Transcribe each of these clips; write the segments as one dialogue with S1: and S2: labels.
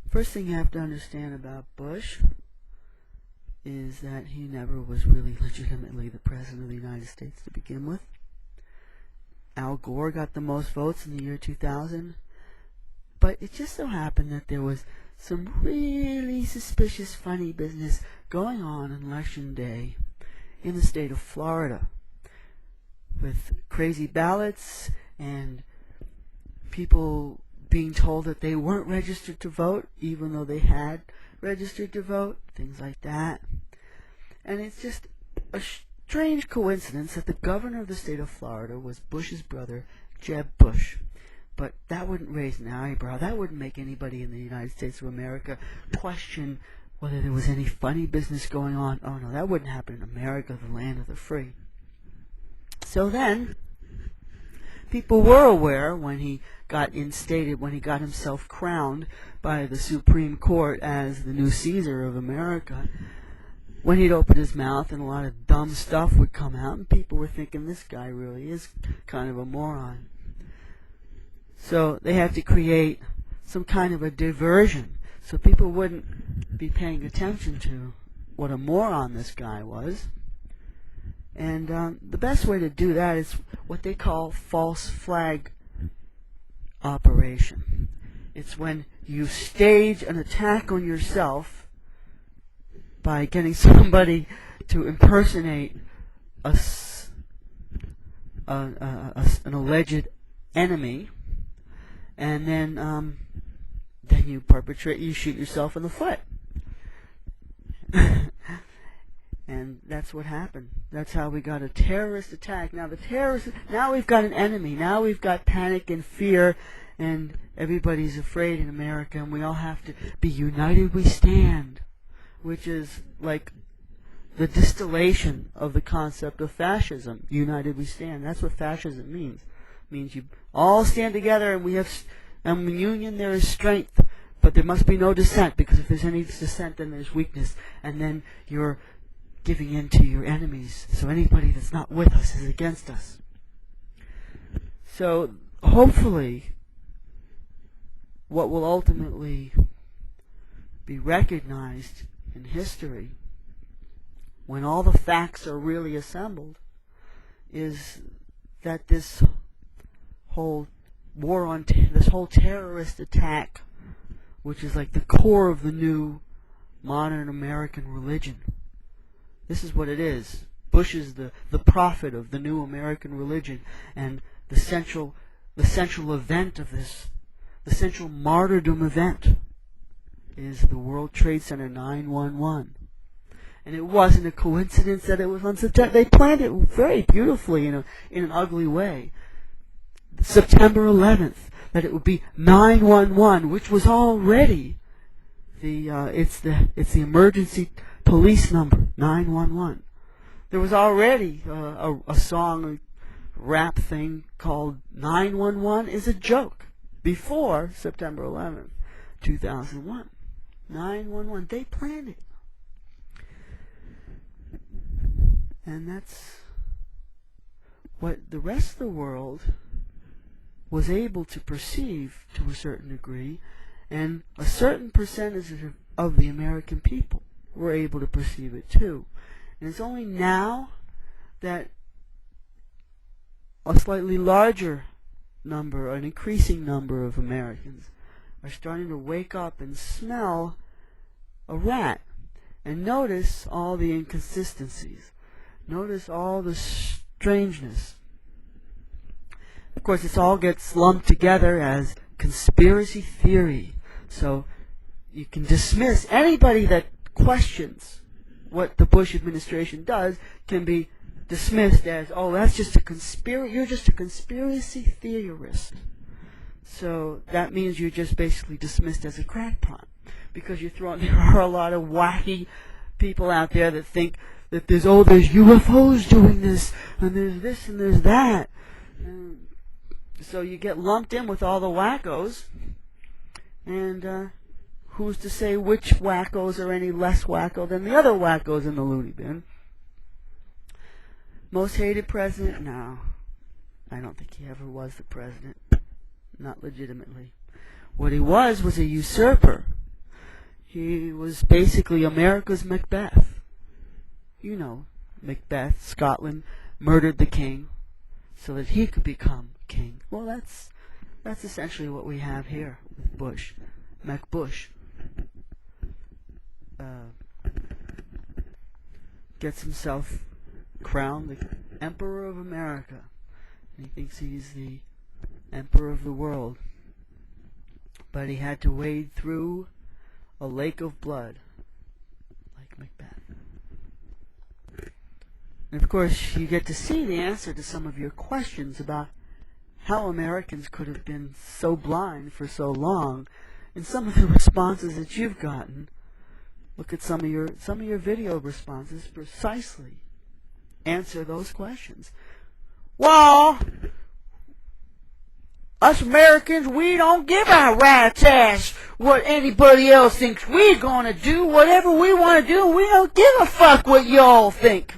S1: First thing you have to understand about Bush is that he never was really legitimately the President of the United States to begin with. Al Gore got the most votes in the year 2000, but it just so happened that there was some really suspicious, funny business going on Election Day in the state of Florida, with crazy ballots and people being told that they weren't registered to vote even though they had registered to vote, things like that. And it's just a strange coincidence that the governor of the state of Florida was Bush's brother, Jeb Bush. But that wouldn't raise an eyebrow. That wouldn't make anybody in the United States of America question whether there was any funny business going on. Oh no, that wouldn't happen in America, the land of the free. So then, people were aware when he got instated, when he got himself crowned by the Supreme Court as the new Caesar of America, when he'd open his mouth and a lot of dumb stuff would come out, and people were thinking, this guy really is kind of a moron. So they had to create some kind of a diversion so people wouldn't be paying attention to what a moron this guy was. And the best way to do that is what they call false flag operation. It's when you stage an attack on yourself by getting somebody to impersonate an alleged enemy, and then you shoot yourself in the foot. And that's what happened. That's how we got a terrorist attack. Now we've got an enemy. Now we've got panic and fear, and everybody's afraid in America, and we all have to be united we stand, which is like the distillation of the concept of fascism. United we stand. That's what fascism means. It means you all stand together, and in union there is strength, but there must be no dissent, because if there's any dissent, then there's weakness, and then you're giving in to your enemies. So anybody that's not with us is against us. So hopefully what will ultimately be recognized in history when all the facts are really assembled is that this whole this whole terrorist attack, which is like the core of the new modern American religion, this is what it is. Bush is the prophet of the new American religion, and the central event of this, the central martyrdom event, is the World Trade Center 9/11. And it wasn't a coincidence that it was on September. They planned it very beautifully in an ugly way. September 11th, that it would be 911, which was already it's the emergency police number, 911. There was already a song, a rap thing called 911 is a joke before September 11th, 2001. 911, they planned it. And that's what the rest of the world was able to perceive to a certain degree, and a certain percentage of the American people were able to perceive it too. And it's only now that a slightly larger number, an increasing number of Americans are starting to wake up and smell a rat and notice all the inconsistencies, notice all the strangeness. Of course, this all gets lumped together as conspiracy theory. So you can dismiss anybody that questions what the Bush administration does can be dismissed as, oh, that's just a conspiracy. You're just a conspiracy theorist. So that means you're just basically dismissed as a crackpot, because there are a lot of wacky people out there that think that there's UFOs doing this, and there's this and there's that. And so you get lumped in with all the wackos, and who's to say which wackos are any less wacko than the other wackos in the loony bin? Most hated president? No. I don't think he ever was the president. Not legitimately. What he was a usurper. He was basically America's Macbeth. You know, Macbeth, Scotland, murdered the king so that he could become king. Well, that's essentially what we have here with Bush. MacBush gets himself crowned the Emperor of America. And he thinks he's the Emperor of the world. But he had to wade through a lake of blood, like Macbeth. And of course, you get to see the answer to some of your questions about how Americans could have been so blind for so long, and some of the responses that you've gotten. Look at some of your video responses precisely answer those questions. Well, us Americans, we don't give a rat's ass what anybody else thinks we're gonna do. Whatever we want to do, we don't give a fuck what y'all think.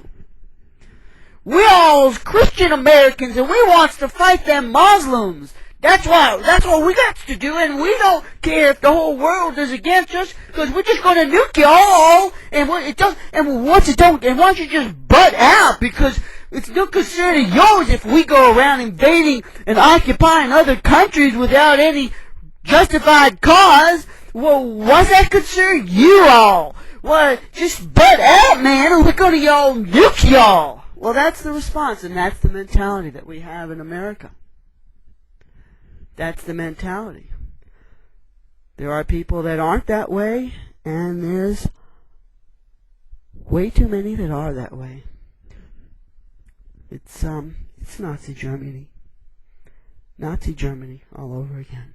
S1: We all Christian Americans, and we wants to fight them Muslims. That's what we got to do, and we don't care if the whole world is against us, because we're just gonna nuke y'all. And once you just butt out, because it's no concern of yours if we go around invading and occupying other countries without any justified cause. Well, what's that concern you all? Well, just butt out, man, and we're gonna y'all nuke y'all. Well, that's the response, and that's the mentality that we have in America. That's the mentality. There are people that aren't that way, and there's way too many that are that way. It's Nazi Germany. Nazi Germany all over again.